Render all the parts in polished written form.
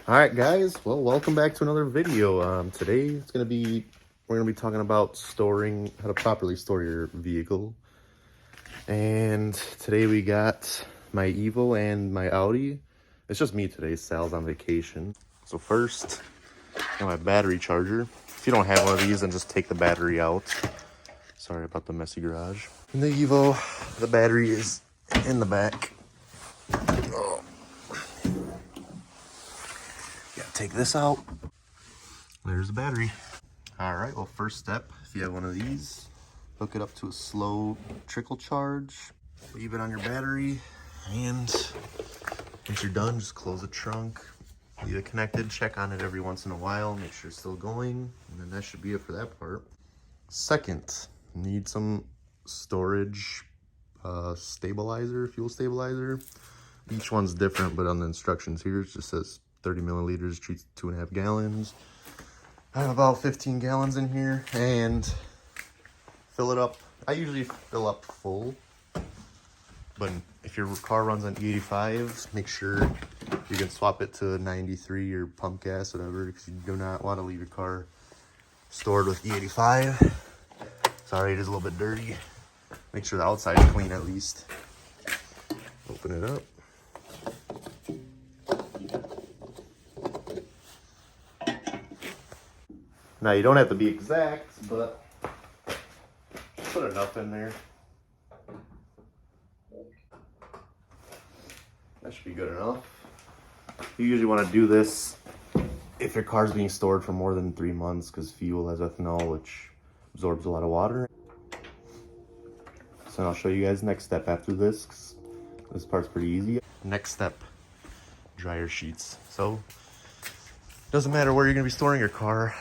All right, guys. Well, welcome back to another video. Today we're gonna be talking about storing, how to properly store your vehicle. And today we got my Evo and my Audi. It's just me today. Sal's on vacation. So first, my battery charger. If you don't have one of these, then just take the battery out. Sorry about the messy garage. In the Evo, the battery is in the back. Oh. Gotta take this out. There's the battery. All right, well, first step, if you have one of these, hook it up to a slow trickle charge, leave it on your battery, and once you're done, just close the trunk, leave it connected, check on it every once in a while, make sure it's still going, and then that should be it for that part. Second, need some storage stabilizer, fuel stabilizer. Each one's different, but on the instructions here, it just says 30 milliliters, treats 2.5 gallons. I have about 15 gallons in here, and fill it up. I usually fill up full, but if your car runs on E85, make sure you can swap it to 93 or pump gas, whatever, because you do not want to leave your car stored with E85. Sorry, it is a little bit dirty. Make sure the outside is clean at least. Open it up. Now, you don't have to be exact, but put enough in there. That should be good enough. You usually want to do this if your car's being stored for more than 3 months, because fuel has ethanol, which absorbs a lot of water. So I'll show you guys next step after this, 'cause this part's pretty easy. Next step, dryer sheets. So doesn't matter where you're going to be storing your car.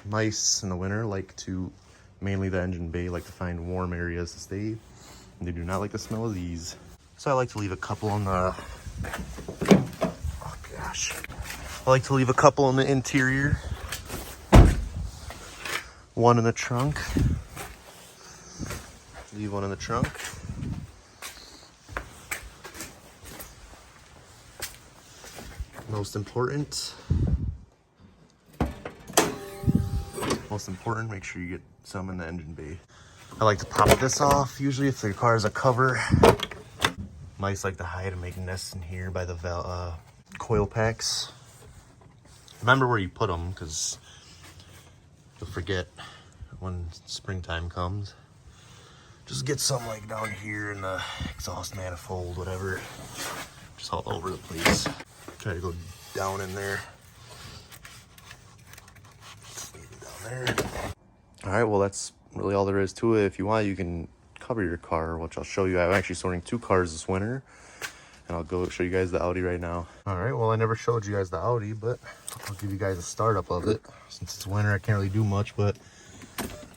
Mice in the winter like to, mainly the engine bay, like to find warm areas to stay. And they do not like the smell of these. So I like to leave a couple on the, oh gosh. I like to leave a couple in the interior. One in the trunk. Leave one in the trunk. Most important, make sure you get some in the engine bay. I like to pop this off, usually if your car has a cover. Mice like to hide and make nests in here by the coil packs. Remember where you put them, because you'll forget when springtime comes. Just get some like down here in the exhaust manifold, whatever. Just all over the place. Try to go down in there. There. All right, well, that's really all there is to it. If you want, you can cover your car, which I'll show you. I'm actually storing 2 cars this winter, and I'll go show you guys the Audi right now. All right, well, I never showed you guys the Audi, but I'll give you guys a startup of it. Since it's winter, I can't really do much, but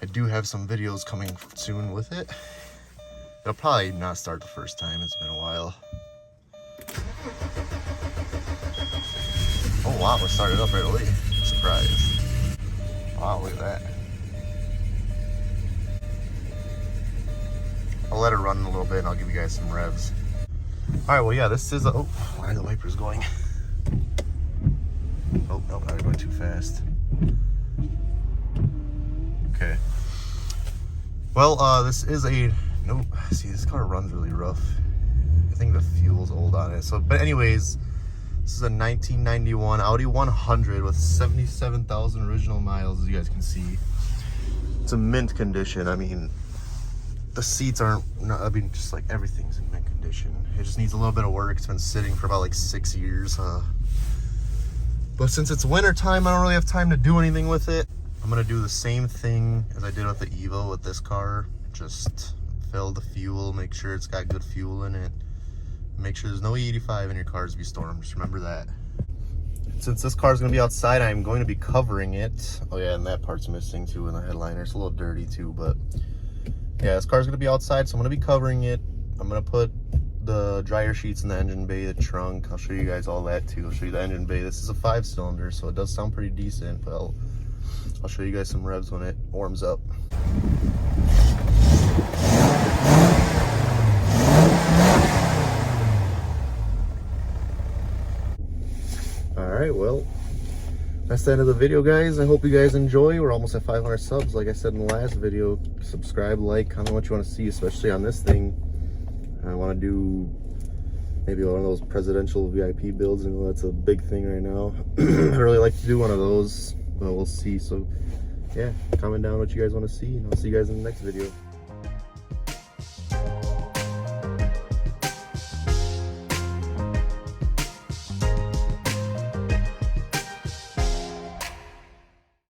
I do have some videos coming soon with it. It'll probably not start the first time. It's been a while. Oh wow, it started up right away. Surprise. Wow, look at that. I'll let it run a little bit and I'll give you guys some revs. Alright, well, yeah, this is a... Oh, why are the wipers going? Oh, no, now they're going too fast. Okay. Well, this is a... Nope. See, this car runs really rough. I think the fuel's old on it. So, but anyways... This is a 1991 Audi 100 with 77,000 original miles, as you guys can see. It's a mint condition. I mean, the seats aren't, just like everything's in mint condition. It just needs a little bit of work. It's been sitting for about like 6 years. But since it's winter time, I don't really have time to do anything with it. I'm gonna do the same thing as I did with the Evo with this car. Just fill the fuel, make sure it's got good fuel in it. Make sure there's no E85 in your cars if you store them. Just remember that. Since this car is going to be outside, I'm going to be covering it. Oh yeah, and that part's missing too in the headliner. It's a little dirty too, but yeah, this car's going to be outside, so I'm going to be covering it. I'm going to put the dryer sheets in the engine bay, the trunk. I'll show you guys all that too. I'll show you the engine bay. This is a 5-cylinder, so it does sound pretty decent, but I'll show you guys some revs when it warms up. All right, well, that's the end of the video, guys. I hope you guys enjoy. We're almost at 500 subs. Like I said in the last video, subscribe, like, comment what you want to see, especially on this thing. I want to do maybe one of those presidential VIP builds. You know, that's a big thing right now. I'd really like to do one of those, but we'll see. So yeah, comment down what you guys want to see, and I'll see you guys in the next video.